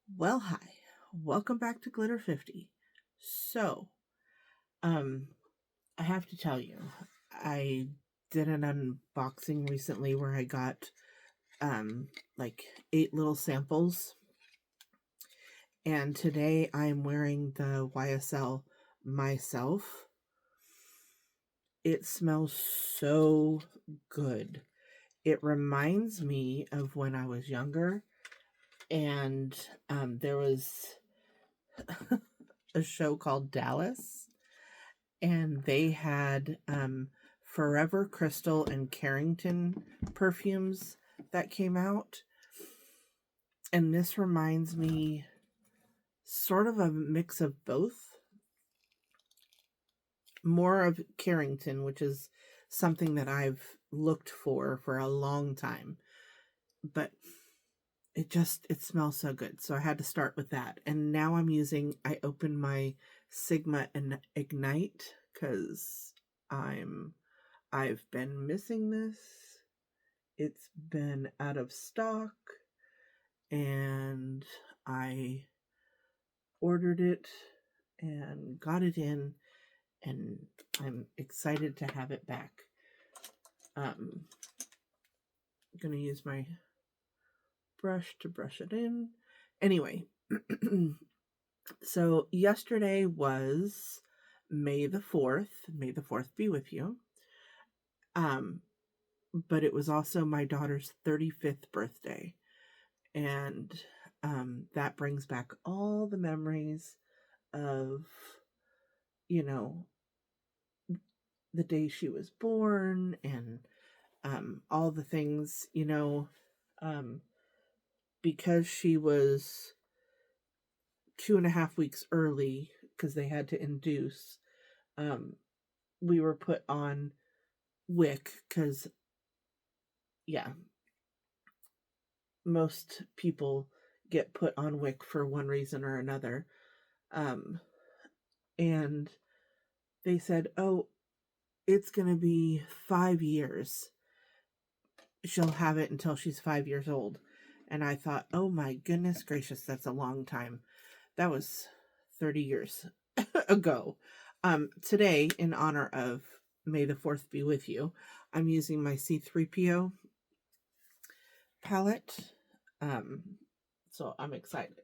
Well, hi. Welcome back to Glitter 50. So, um, I have to tell you, I did an unboxing recently where I got like 8 little samples, and today I'm wearing the YSL myself. It smells so good. It reminds me of when I was younger, and there was a show called Dallas, and they had Forever Crystal and Carrington perfumes that came out. And this reminds me sort of a mix of both. More of Carrington, which is something that I've looked for a long time. But it smells so good. So I had to start with that. And now I opened my Sigma and Ignite because I've been missing this. It's been out of stock, and I ordered it and got it in, and I'm excited to have it back. I'm gonna use my brush to brush it in. Anyway, so yesterday was May the 4th. May the 4th be with you. But it was also my daughter's 35th birthday. And that brings back all the memories of, you know, the day she was born and all the things, um, because she was 2.5 weeks early because they had to induce. Um, we were put on WIC because, yeah, most people get put on WIC for one reason or another. Um, and they said, oh, it's going to be 5 years. She'll have it until she's 5 years old. And I thought, oh my goodness gracious, that's a long time. That was 30 years ago. Today, in honor of May the 4th be with you, I'm using my C3PO palette. Um, so I'm excited.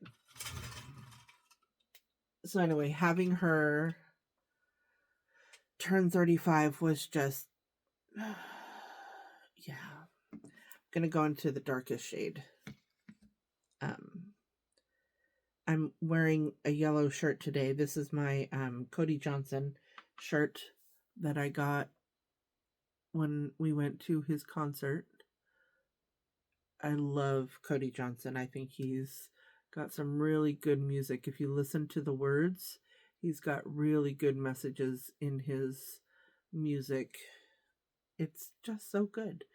So anyway, having her turn 35 was just, yeah. I'm gonna go into the darkest shade. Um, I'm wearing a yellow shirt today. This is my Cody Johnson shirt that I got when we went to his concert. I love Cody Johnson. I think he's got some really good music. If you listen to the words, he's got really good messages in his music. It's just so good.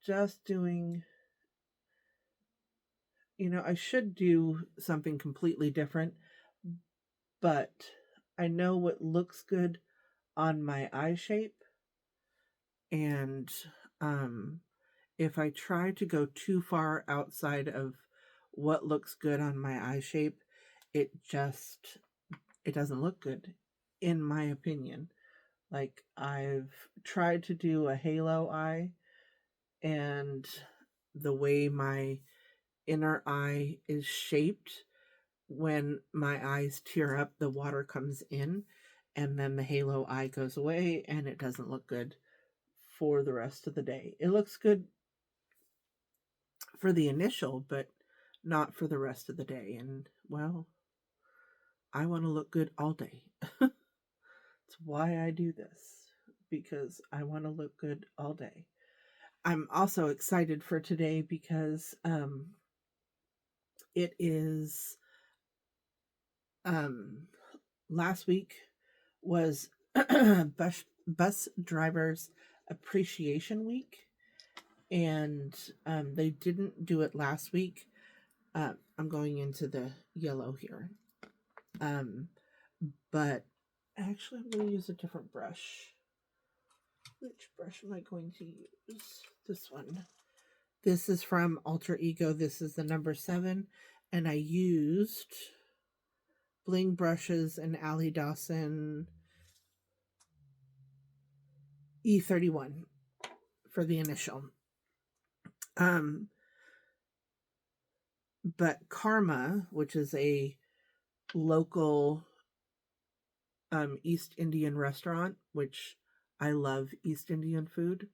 Just doing, I should do something completely different, but I know what looks good on my eye shape. And if I try to go too far outside of what looks good on my eye shape, it doesn't look good, in my opinion. Like, I've tried to do a halo eye, and the way my inner eye is shaped, when my eyes tear up, the water comes in, and then the halo eye goes away, and it doesn't look good for the rest of the day. It looks good for the initial, but not for the rest of the day. And, well, I want to look good all day. That's why I do this, because I want to look good all day. I'm also excited for today because it is last week was bus drivers appreciation week, and they didn't do it last week. I'm going into the yellow here. But actually, I'm going to use a different brush. Which brush am I going to use? This one. This is from Alter Ego. This is the number 7. And I used Bling Brushes and Allie Dawson E31 for the initial. But Karma, which is a local East Indian restaurant, which I love East Indian food,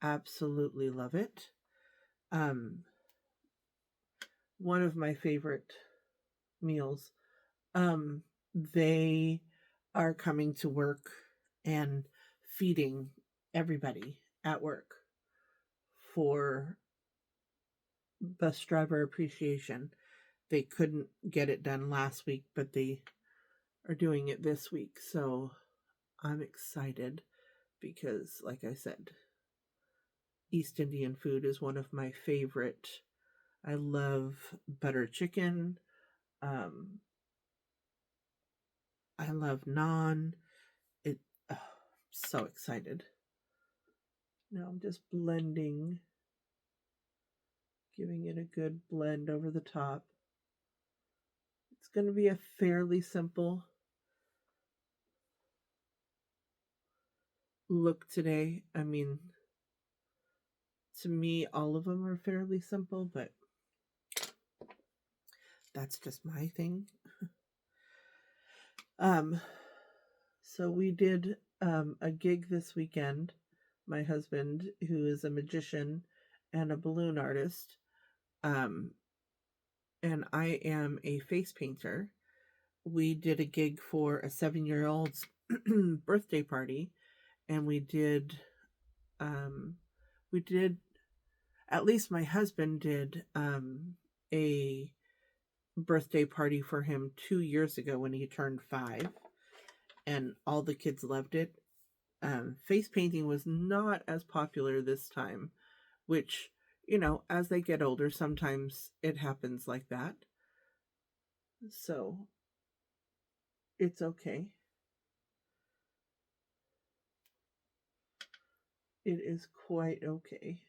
absolutely love it. One of my favorite meals. They are coming to work and feeding everybody at work for bus driver appreciation. They couldn't get it done last week, but they are doing it this week. So I'm excited because, like I said, East Indian food is one of my favorite. I love butter chicken. I love naan. So excited. Now I'm just blending, giving it a good blend over the top. It's going to be a fairly simple look today. I mean, to me, all of them are fairly simple, but that's just my thing. So we did a gig this weekend. My husband, who is a magician and a balloon artist, and I am a face painter. We did a gig for a 7-year-old's birthday party, and we did, at least my husband did, a birthday party for him 2 years ago when he turned 5, and all the kids loved it. Face painting was not as popular this time, which, as they get older, sometimes it happens like that. So it's okay. It is quite okay.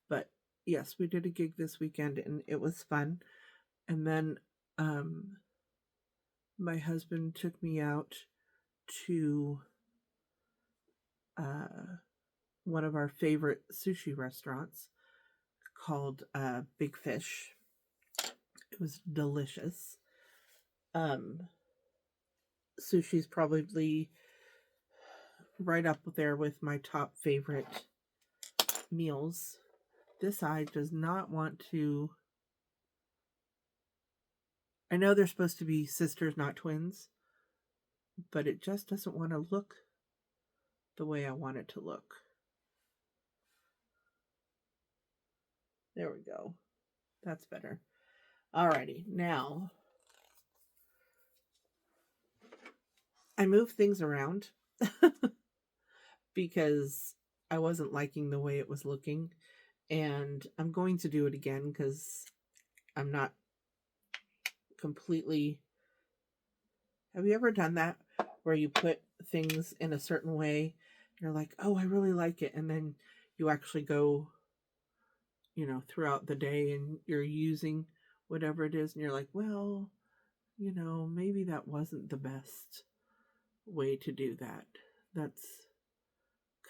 But yes, we did a gig this weekend and it was fun. And then my husband took me out to one of our favorite sushi restaurants called Big Fish. It was delicious. Sushi's probably right up there with my top favorite meals. This eye does not want to. I know they're supposed to be sisters, not twins, but it just doesn't want to look the way I want it to look. There we go. That's better. Alrighty, now I moved things around because I wasn't liking the way it was looking, and I'm going to do it again because I'm not completely. Have you ever done that where you put things in a certain way? You're like, oh, I really like it. And then you actually go, throughout the day and you're using whatever it is. And you're like, well, maybe that wasn't the best way to do that. That's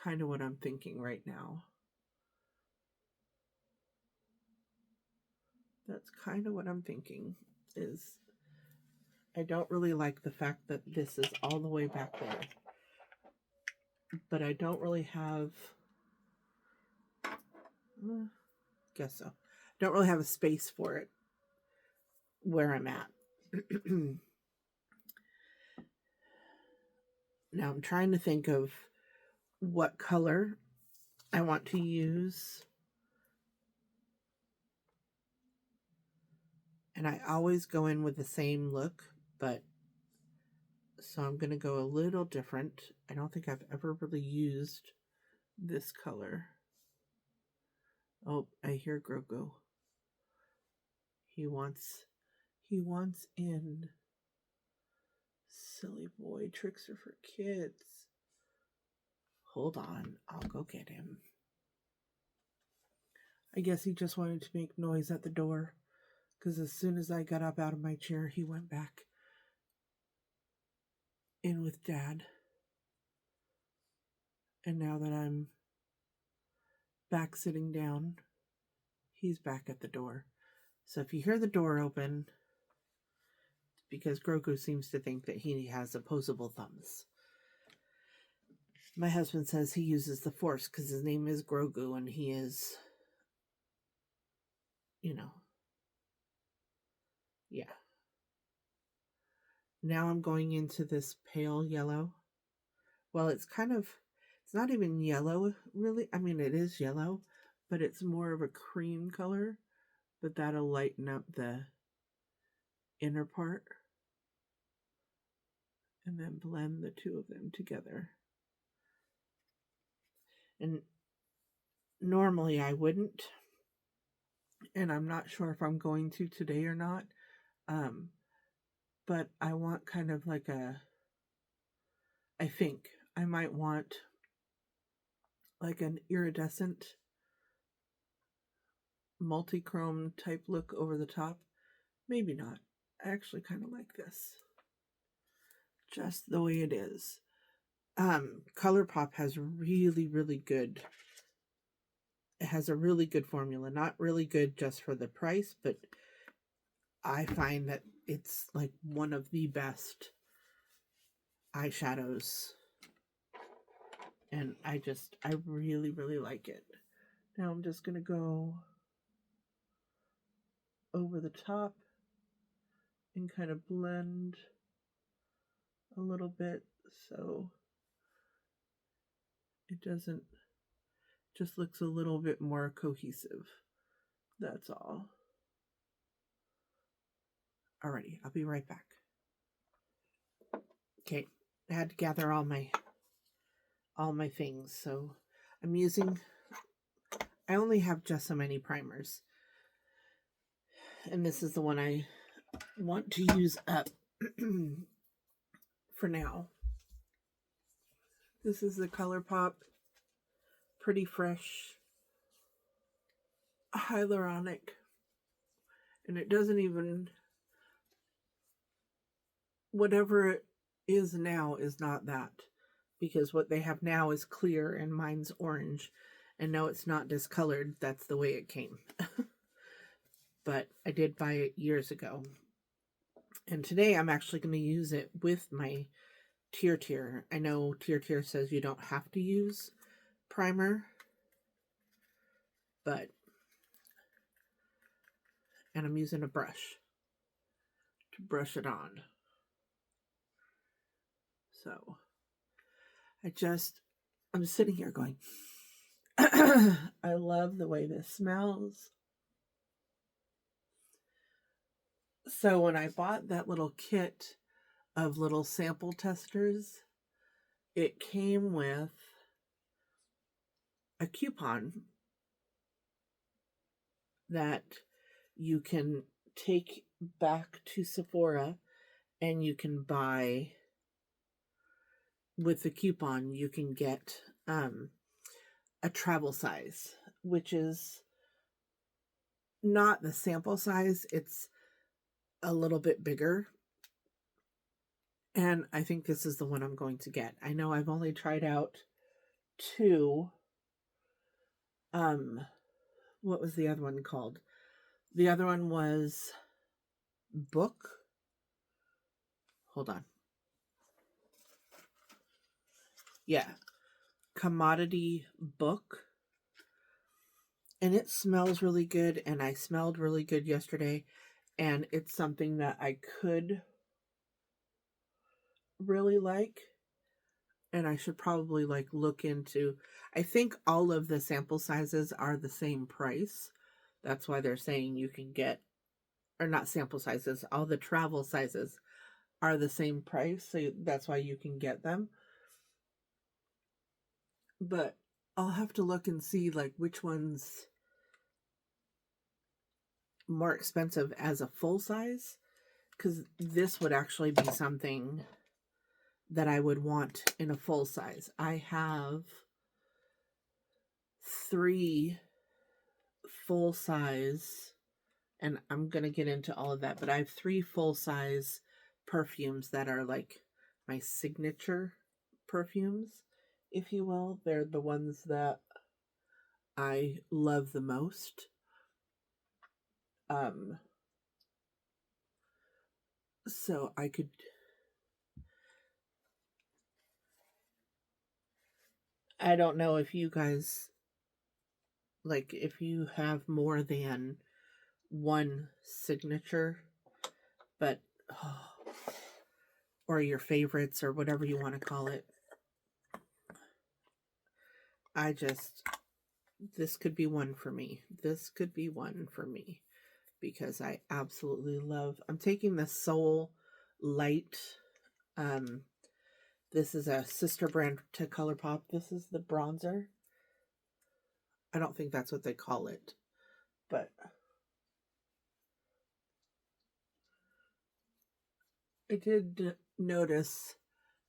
kind of what I'm thinking right now. That's kind of what I'm thinking is I don't really like the fact that this is all the way back there. But I don't really have, guess so. Don't really have a space for it where I'm at. Now I'm trying to think of what color I want to use. And I always go in with the same look, but so I'm going to go a little different. I don't think I've ever really used this color. Oh, I hear Grwm. He wants in. Silly boy, tricks are for kids. Hold on, I'll go get him. I guess he just wanted to make noise at the door, because as soon as I got up out of my chair, he went back in with Dad. And now that I'm back sitting down, he's back at the door. So if you hear the door open, it's because Grogu seems to think that he has opposable thumbs. My husband says he uses the Force because his name is Grogu and he is, yeah. Now I'm going into this pale yellow. Well, it's not even yellow, really. I mean, it is yellow, but it's more of a cream color. But that'll lighten up the inner part. And then blend the two of them together. And normally I wouldn't. And I'm not sure if I'm going to today or not. But I want kind of like I think I might want like an iridescent multi-chrome type look over the top. Maybe not. I actually kind of like this. Just the way it is. ColourPop has really, really good. It has a really good formula. Not really good just for the price, but I find that it's like one of the best eyeshadows. And I really, really like it. Now I'm just going to go over the top and kind of blend a little bit so it just looks a little bit more cohesive. That's all. Alrighty, I'll be right back. Okay, I had to gather all my things, so I only have just so many primers. And this is the one I want to use up for now. This is the ColourPop Pretty Fresh Hyaluronic. And it doesn't even, whatever it is now is not that. Because what they have now is clear and mine's orange. And no, it's not discolored. That's the way it came. But I did buy it years ago. And today I'm actually going to use it with my Tier. I know Tier says you don't have to use primer. And I'm using a brush to brush it on. So I'm sitting here going, I love the way this smells. So when I bought that little kit of little sample testers, it came with a coupon that you can take back to Sephora and you can buy. With the coupon, you can get a travel size, which is not the sample size. It's a little bit bigger. And I think this is the one I'm going to get. I know I've only tried out 2. What was the other one called? The other one was Book. Hold on. Yeah. Commodity Book. And it smells really good. And I smelled really good yesterday. And it's something that I could really like. And I should probably look into. I think all of the sample sizes are the same price. That's why they're saying you can get, or not sample sizes, all the travel sizes are the same price. So that's why you can get them. But I'll have to look and see which one's more expensive as a full size. Because this would actually be something that I would want in a full size. I have 3 full size, and I'm going to get into all of that, but I have 3 full size perfumes that are like my signature perfumes, if you will. They're the ones that I love the most. So I don't know if you guys, like, if you have more than one signature, but, or your favorites or whatever you want to call it. This could be one for me. This could be one for me because I absolutely love, I'm taking the Soul Light. This is a sister brand to ColourPop. This is the bronzer. I don't think that's what they call it, but I did notice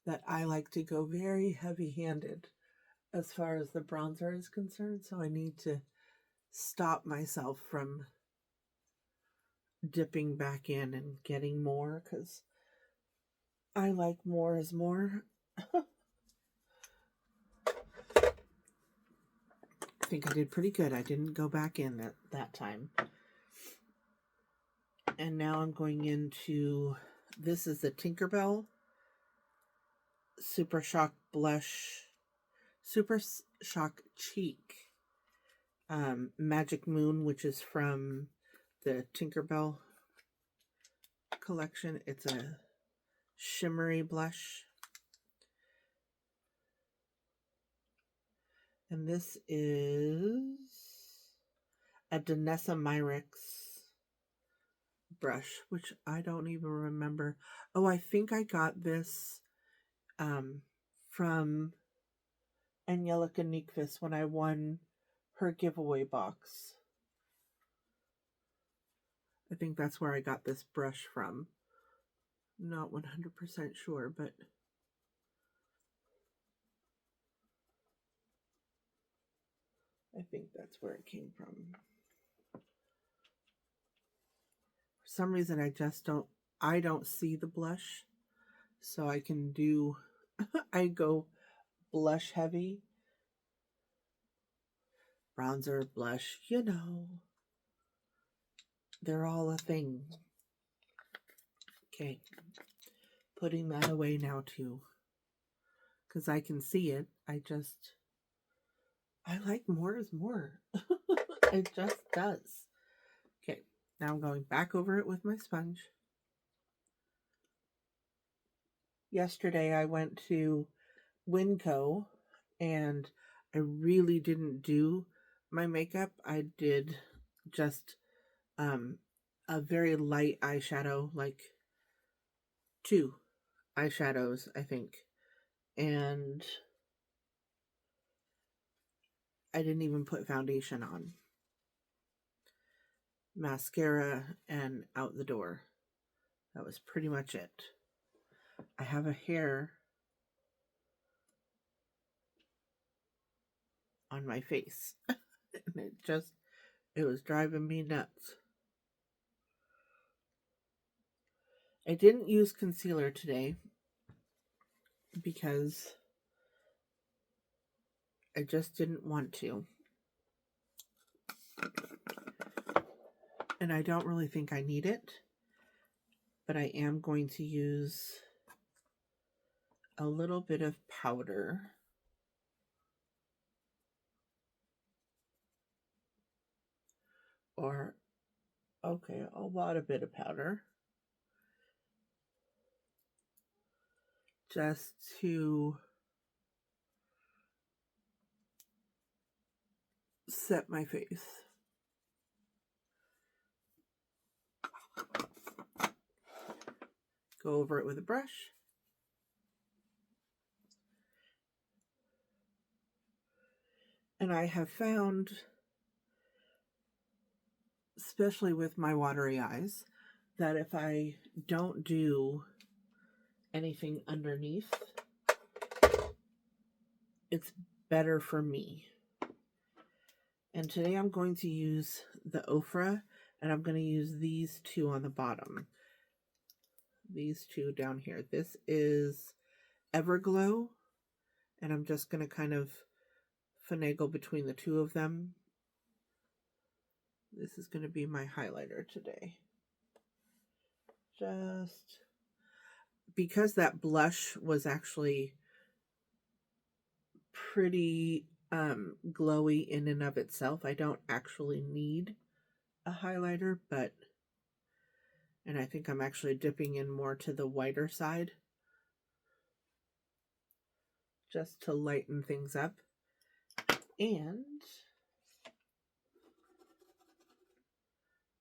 that I like to go very heavy-handed as far as the bronzer is concerned, so I need to stop myself from dipping back in and getting more, because I like more is more. I think I did pretty good. I didn't go back in that time. And now I'm going into, this is the Tinkerbell Super Shock Blush, Super Shock Cheek Magic Moon, which is from the Tinkerbell collection. It's a shimmery blush. And this is a Danessa Myrix brush, which I don't even remember. Oh, I think I got this from Angelica Nyqvist when I won her giveaway box. I think that's where I got this brush from. Not 100% sure, but I think that's where it came from. For some reason, I don't see the blush, so I can do, I go blush heavy, bronzer, blush, you know, they're all a thing. Okay, putting that away now too, because I can see it. I like more is more. It just does. Okay, now I'm going back over it with my sponge. Yesterday I went to Winco and I really didn't do my makeup. I did just a very light eyeshadow, like 2 eyeshadows, I think. And I didn't even put foundation on. Mascara and out the door. That was pretty much it. I have a hair on my face. And it was driving me nuts. I didn't use concealer today because I just didn't want to. And I don't really think I need it. But I am going to use a little bit of powder. Or, okay, a lot of bit of powder. Just to set my face. Go over it with a brush. And I have found, especially with my watery eyes, that if I don't do anything underneath, it's better for me. And today I'm going to use the Ofra, and I'm going to use these two on the bottom. These two down here. This is Everglow, and I'm just going to kind of finagle between the two of them. This is going to be my highlighter today. Just because that blush was actually pretty glowy in and of itself, I don't actually need a highlighter, and I think I'm actually dipping in more to the whiter side just to lighten things up. And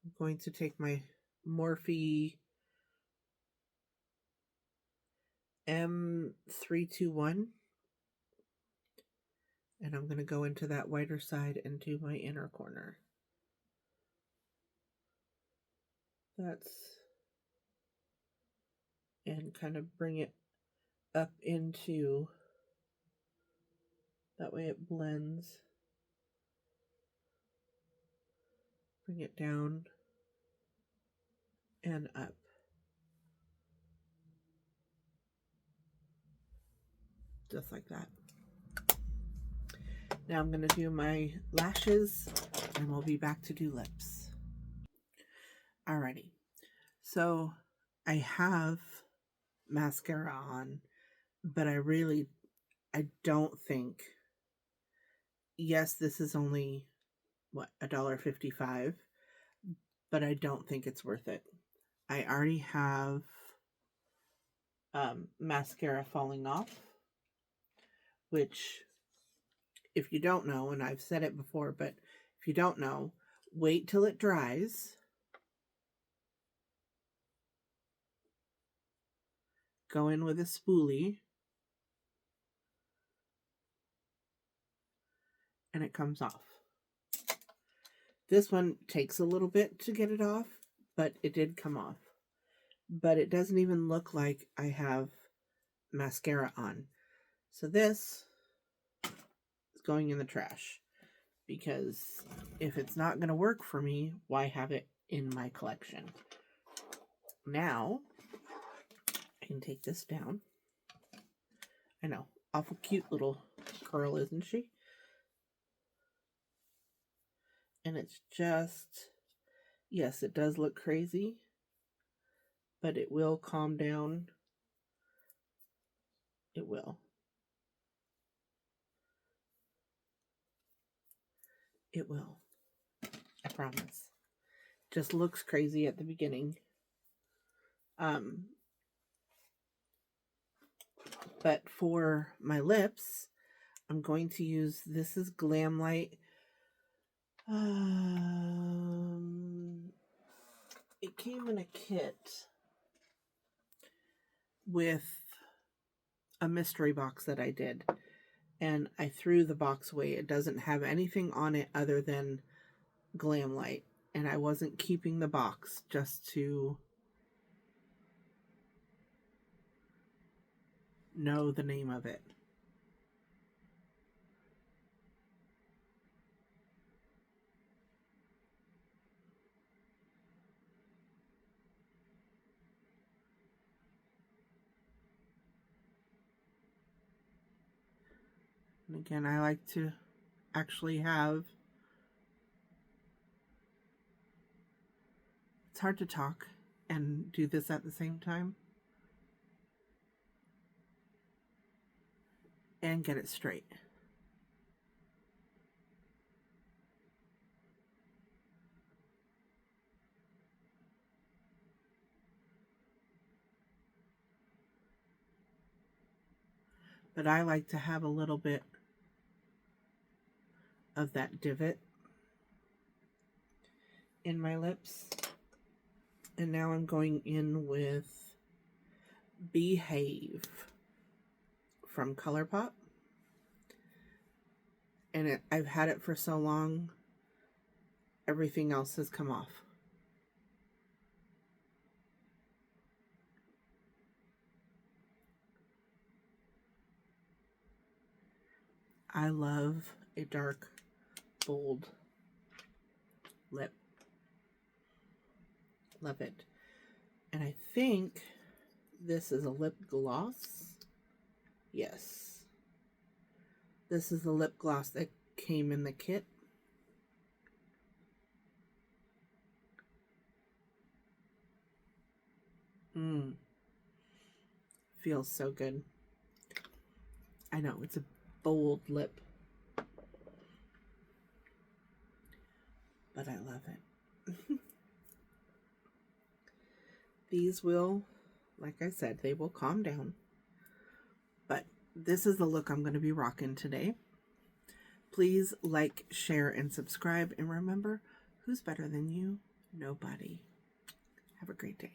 I'm going to take my Morphe M321, and I'm going to go into that whiter side and do my inner corner. And kind of bring it up into, that way it blends. Bring it down and up. Just like that. Now I'm going to do my lashes, and we'll be back to do lips. Alrighty. So I have mascara on, but I don't think, yes, this is only, $1.55, but I don't think it's worth it. I already have mascara falling off, which, if you don't know, and I've said it before, but if you don't know, wait till it dries. Go in with a spoolie, and it comes off. This one takes a little bit to get it off, but it did come off. But it doesn't even look like I have mascara on. So this is going in the trash, because if it's not going to work for me, why have it in my collection? Now, I can take this down. I know, awful cute little girl, isn't she? And it's just, yes, it does look crazy, but it will calm down. It will. It will. I promise. Just looks crazy at the beginning. But for my lips, I'm going to use, this is Glam Light. It came in a kit with a mystery box that I did, and I threw the box away. It doesn't have anything on it other than Glam Light, and I wasn't keeping the box just to know the name of it. And again, I like to actually have, it's hard to talk and do this at the same time and get it straight. But I like to have a little bit of that divot in my lips. And now I'm going in with Behave from ColourPop. And I've had it for so long, everything else has come off. I love a dark, bold lip. Love it. And I think this is a lip gloss. Yes. This is the lip gloss that came in the kit. Feels so good. I know, it's a bold lip. But I love it. These will, like I said, they will calm down. But this is the look I'm going to be rocking today. Please like, share, and subscribe. And remember, who's better than you? Nobody. Have a great day.